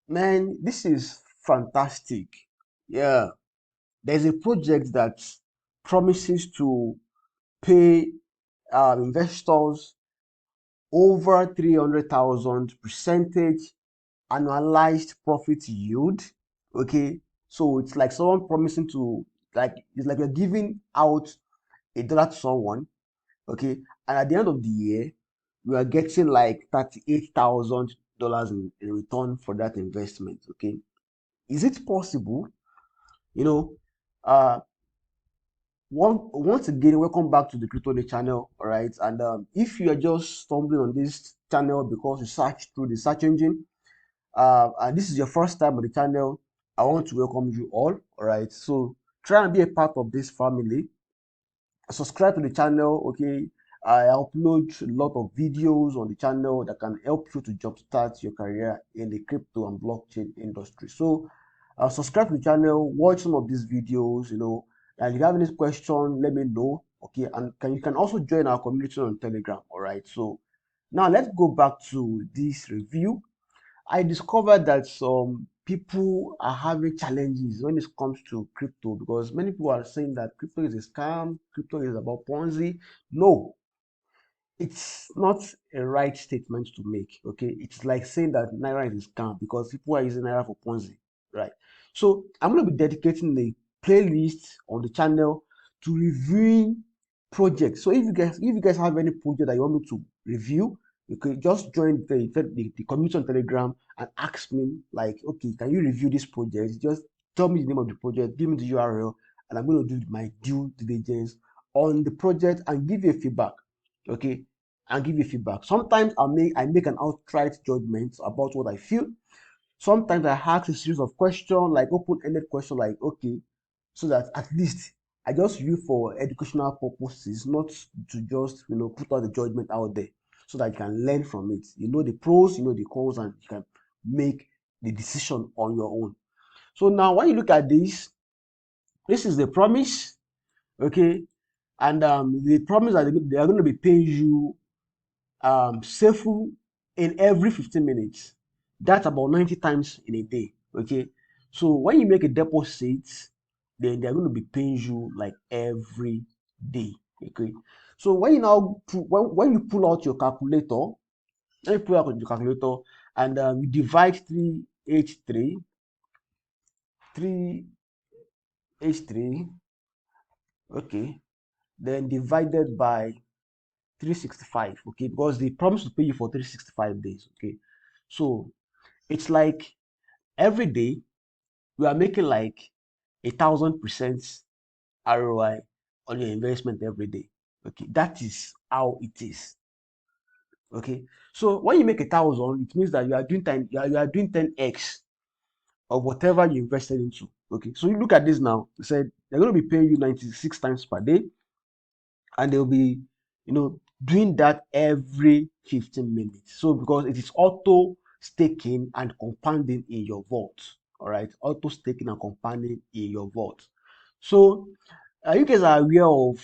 Man, this is fantastic. Yeah, there's a project that promises to pay investors over 300,000 percentage annualized profit yield. Okay, so it's like someone promising to, like, it's like you're giving out $1 to someone. Okay, and at the end of the year, we are getting like $38,000 in return for that investment. Okay, is it possible? You know, uh, once again, welcome back to the Crypto Day channel. All right, and if you are just stumbling on this channel because you search through the search engine, and this is your first time on the channel, I want to welcome you all right, so try and be a part of this family. Subscribe to the channel. Okay, I upload a lot of videos on the channel that can help you to jumpstart your career in the crypto and blockchain industry. So subscribe to the channel, watch some of these videos, and if you have any question, let me know. Okay, and you can also join our community on Telegram. All right, so now let's go back to this review. I discovered that some people are having challenges when it comes to crypto, because many people are saying that crypto is a scam, crypto is about Ponzi. No, it's not a right statement to make. Okay, it's like saying that Naira is a scam because people are using Naira for Ponzi, right? So I'm going to be dedicating a playlist on the channel to reviewing projects. So if you guys have any project that you want me to review, you can just join the community on Telegram and ask me, like, okay, can you review this project? Just tell me the name of the project, give me the URL, and I'm going to do my due diligence on the project and give you a feedback. Okay, and give you feedback. Sometimes I make an outright judgment about what I feel. Sometimes I ask a series of questions, like open-ended questions, like, okay, so that at least I just view for educational purposes, not to just put out the judgment out there, so that you can learn from it. You know the pros, you know the cons, and you can make the decision on your own. So now when you look at this is the promise. Okay, and the promise that they are going to be paying you Safuu in every 15 minutes. That's about 90 times in a day. Okay. So when you make a deposit, then they're going to be paying you like every day. Okay. So when you now when you pull out your calculator, when you pull out your calculator and you divide 3H3, 3H3, okay, then divided by 365, okay, because they promise to pay you for 365 days, okay. So it's like every day we are making like 1,000% ROI on your investment every day. Okay, that is how it is. Okay, so when you make 1,000, it means that you are doing 10x of whatever you invested into. Okay, so you look at this now. They said they're going to be paying you 96 times per day, and they'll be doing that every 15 minutes. So because it is auto staking and compounding in your vault. All right, auto staking and compounding in your vault. So you guys are aware of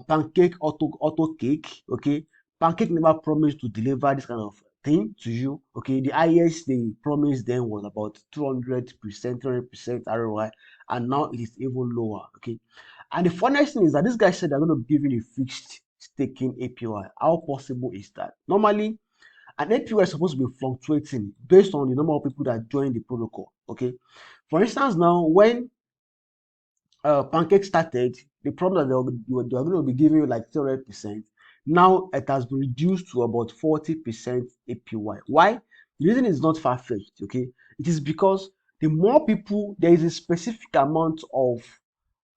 pancake auto cake. Okay, pancake never promised to deliver this kind of thing to you. Okay, the highest they promised then was about 200%, 300% ROI, and now it is even lower. Okay, and the funniest thing is that this guy said they're going to be giving a fixed staking APY. How possible is that? Normally, an APY is supposed to be fluctuating based on the number of people that join the protocol. Okay, for instance, now when Pancake started, the problem that they were going to be giving you like 300%. Now it has been reduced to about 40% APY. Why? The reason is not far-fetched, okay? It is because the more people, there is a specific amount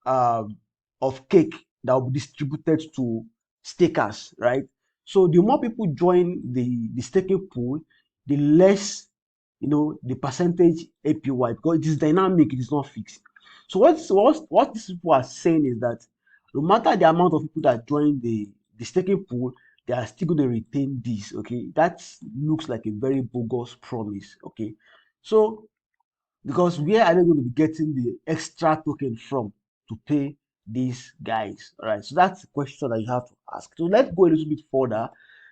um, of cake that will be distributed to stakers, right? So the more people join the staking pool, the less the percentage APY, because it is dynamic, it is not fixed. So what these people are saying is that no matter the amount of people that join the staking pool, they are still going to retain this. Okay, that looks like a very bogus promise. Okay, so because where are they going to be getting the extra token from to pay these guys? All right, so that's the question that you have to ask. So let's go a little bit further.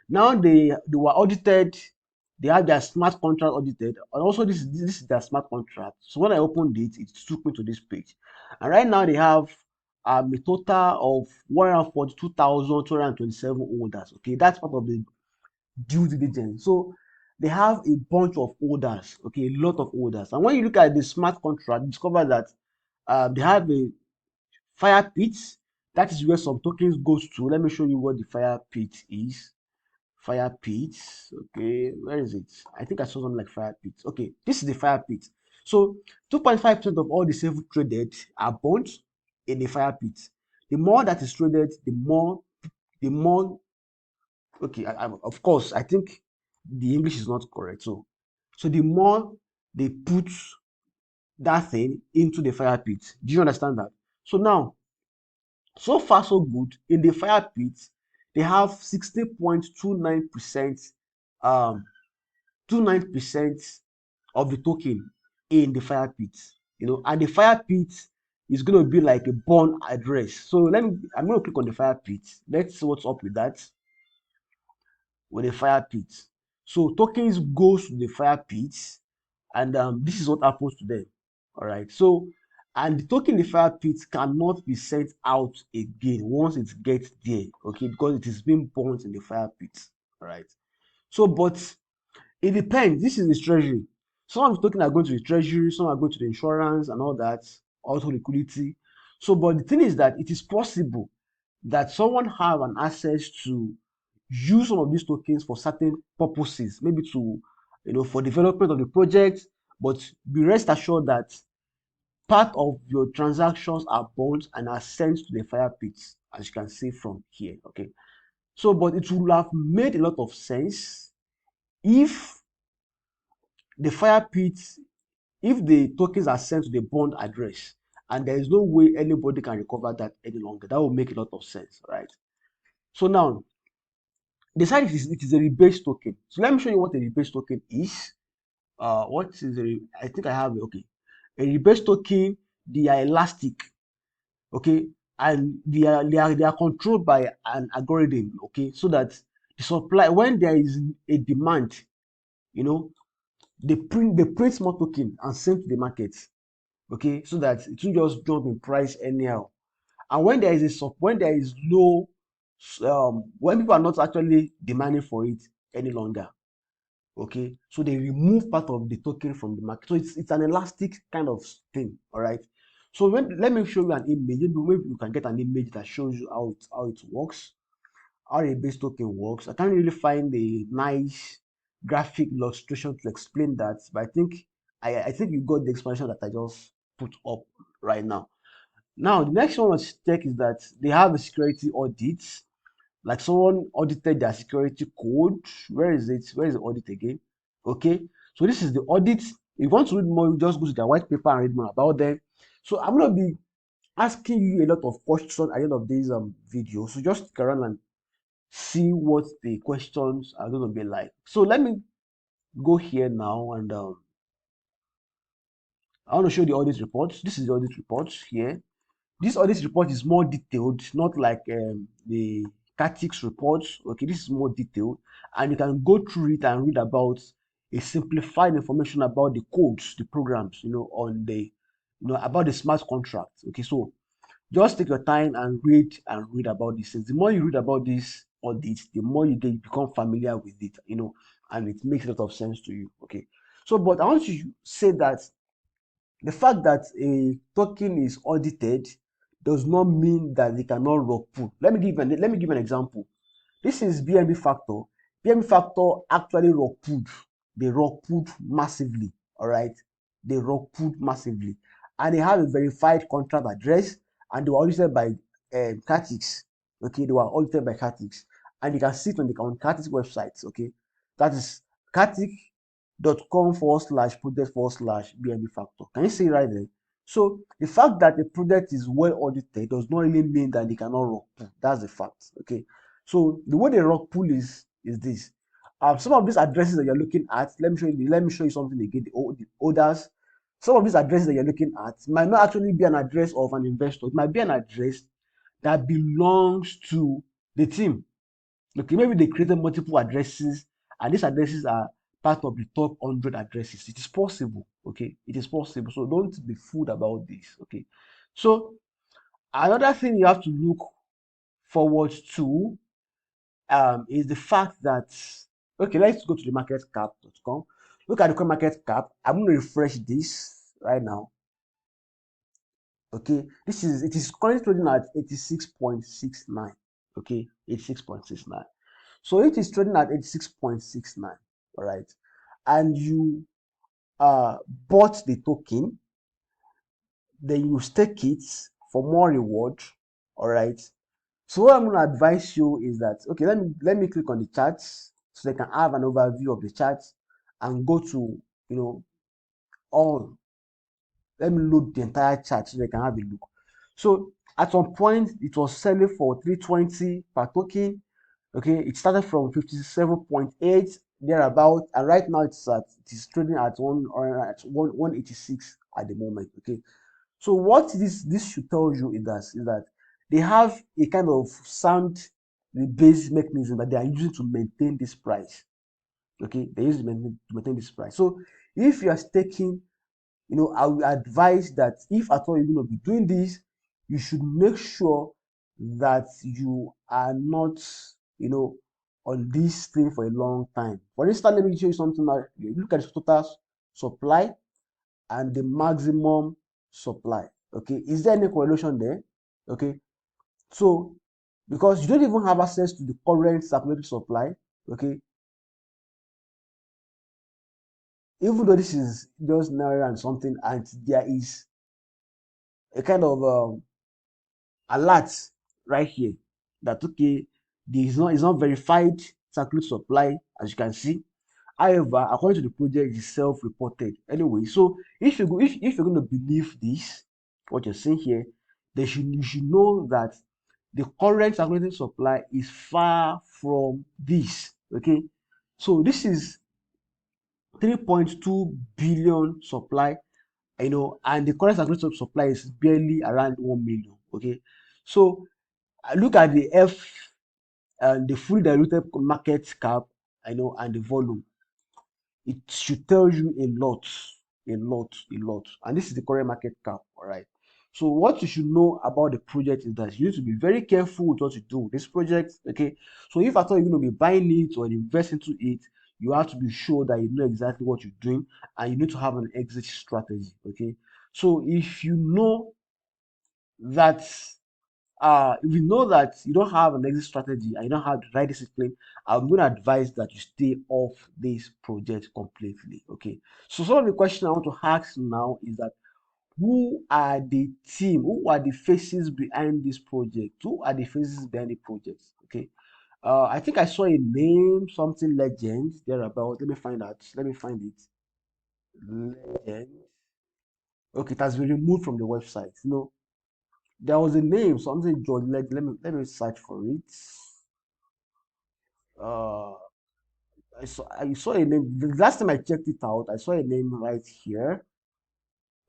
Now they were audited they have their smart contract audited, and also this is their smart contract. So when I opened it, it took me to this page, and right now they have a total of 142,227 orders. Okay, that's part of the due diligence. So they have a bunch of orders. Okay, a lot of orders. And when you look at the smart contract, you discover that they have a fire pit. That is where some tokens goes to. Let me show you what the fire pit is. Fire pit. Okay, where is it? I think I saw something like fire pit. Okay, this is the fire pit. So 2.5% of all the Safuu traded are burnt in the fire pit. The more that is traded, the more okay, of course, I think the English is not correct. So the more they put that thing into the fire pit. Do you understand that? So now, so far so good. In the fire pit, they have 60.29% 29% of the token in the fire pit. And the fire pit is going to be like a burn address. So I'm going to click on the fire pit. Let's see what's up with that. With the fire pit. So tokens goes to the fire pit, and this is what happens to them. All right. So, and the token in the fire pit cannot be sent out again once it gets there. Okay, because it is being burnt in the fire pit. All right. So, but it depends. This is the treasury. Some of the tokens are going to the treasury, some are going to the insurance and all that, also liquidity. So, but the thing is that it is possible that someone have an access to use some of these tokens for certain purposes, maybe to, for development of the project, but be rest assured that part of your transactions are burnt and are sent to the fire pits, as you can see from here. Okay. So, but it would have made a lot of sense if the fire pits, if the tokens are sent to the bond address and there is no way anybody can recover that any longer. That will make a lot of sense, right? So now, the side it is a rebase token. So let me show you what a rebase token is. What is I think I have okay. A rebase token, they are elastic, okay, and they are controlled by an algorithm, okay, so that the supply, when there is a demand, they print more token and send to the market, okay, so that it won't just jump in price anyhow. And when there is when there is low, when people are not actually demanding for it any longer, okay, so they remove part of the token from the market. So it's an elastic kind of thing. All right. So let me show you an image. Maybe you can get an image that shows you how it works, how a base token works. I can't really find a nice graphic illustration to explain that, but I think you got the explanation that I just put up right now. Now the next one to check is that they have a security audit. Like someone audited their security code. Where is it? Where is the audit again? Okay, so this is the audit. If you want to read more, you just go to their white paper and read more about them. So I'm going to be asking you a lot of questions at the end of this video. So just stick around and see what the questions are going to be like. So let me go here now, and I want to show the audit report. This is the audit report here. This audit report is more detailed, not like the Catix report. Okay, this is more detailed, and you can go through it and read about a simplified information about the codes, the programs, on the, about the smart contract. Okay, so just take your time and read about these things. The more you read about this audit, the more you become familiar with it, and it makes a lot of sense to you. Okay, so but I want you to say that the fact that a token is audited does not mean that they cannot rug pull. Let me give an example. This is BNB Factor. BNB Factor actually rug pulled. They rug pulled massively. All right, they rug pulled massively, and they have a verified contract address, and they were audited by Catix. Okay, they were audited by Catix, and you can see it on Catix websites. Okay, that is catix.com/project/BNB Factor. Can you see it right there? So the fact that the product is well audited does not really mean that they cannot rug pull. That's the fact. Okay. So the way they rug pull is this. Some of these addresses that you're looking at, let me show you something again. The orders. Some of these addresses that you're looking at might not actually be an address of an investor. It might be an address that belongs to the team. Okay, maybe they created multiple addresses, and these addresses are part of the top 100 addresses. It is possible. Okay, it is possible. So don't be fooled about this. Okay, so another thing you have to look forward to is the fact that, okay, let's go to the marketcap.com. Look at the coin market cap. I'm going to refresh this right now. Okay, it is currently trading at 86.69. Okay, 86.69. So it is trading at 86.69. All right, and you uh bought the token, then you stake it for more reward. All right. So what I'm going to advise you is that, okay, let me click on the charts so they can have an overview of the charts and go to, you know, all. Let me load the entire chart so they can have a look. So at some point it was selling for 320 per token. Okay, it started from 57.8 thereabout, and right now it is trading at 186 at the moment. Okay, so what this should tell you is that they have a kind of sound based mechanism that they are using to maintain this price. Okay, they use to maintain this price. So if you are staking, I will advise that if at all you're going to be doing this, you should make sure that you are not, on this thing for a long time. For instance, let me show you something. Now, you look at the total supply and the maximum supply. Okay, is there any correlation there? Okay, so because you don't even have access to the current circulating supply. Okay, even though this is just naira and something, and there is a kind of alert right here that, okay, there is not, it's not verified circulating supply, as you can see. However, according to the project, it's self-reported anyway. So if you're going to believe this, what you're saying here, you should know that the current circulating supply is far from this. Okay, so this is 3.2 billion supply, and the current circulating supply is barely around 1 million. Okay, so look at the F and the fully diluted market cap, and the volume. It should tell you a lot, a lot, a lot. And this is the current market cap. All right. So what you should know about the project is that you need to be very careful with what you do with this project. Okay. So if at all you're going to be buying it or invest into it, you have to be sure that you know exactly what you're doing, and you need to have an exit strategy. Okay. So that if you know that you don't have an exit strategy and you don't have the right discipline, I'm going to advise that you stay off this project completely. Okay. So some of the questions I want to ask now is that, who are the team? Who are the faces behind this project? Who are the faces behind the project? Okay. I think I saw a name, something legend thereabout. Let me find out. Let me find it. Legend. Okay, it has been removed from the website. There was a name, something George. Let me search for it. Uh, I saw a name. The last time I checked it out, I saw a name right here.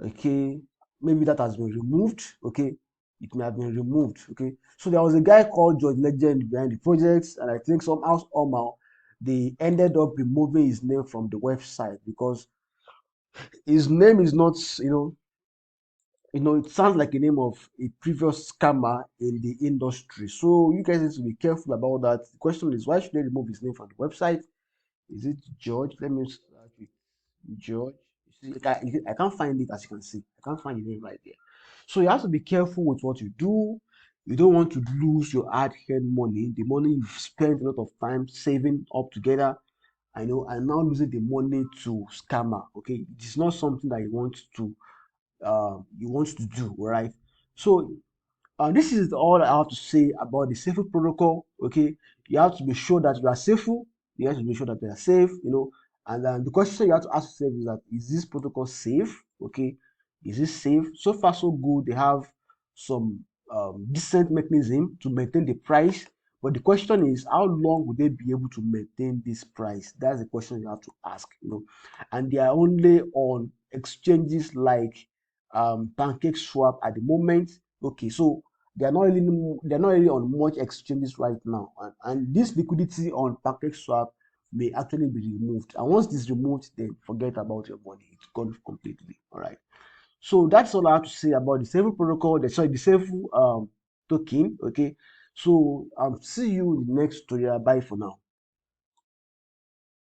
Okay, maybe that has been removed. Okay, it may have been removed. Okay, so there was a guy called George Legend behind the project, and I think somehow they ended up removing his name from the website because his name is not, it sounds like a name of a previous scammer in the industry. So you guys need to be careful about that. The question is, why should they remove his name from the website? Is it George? Let me start with George. You see, I can't find it, as you can see. I can't find the name right there. So you have to be careful with what you do. You don't want to lose your hard-earned money, the money you've spent a lot of time saving up together. And now losing the money to scammer. Okay, it is not something that you want to do, right? So this is all I have to say about the Safuu protocol. Okay, you have to be sure that you are safe. You have to be sure that they are safe. And then the question you have to ask yourself is that, is this protocol safe? Okay, is it safe? So far, so good. They have some decent mechanism to maintain the price. But the question is, how long will they be able to maintain this price? That's the question you have to ask. And they are only on exchanges like Pancake Swap at the moment. Okay, so they're not really on much exchanges right now, and this liquidity on package swap may actually be removed. And once this is removed, then forget about your money. It's gone completely. All right. So that's all I have to say about the Safuu protocol. The Safuu token. Okay. So see you in the next tutorial. Bye for now.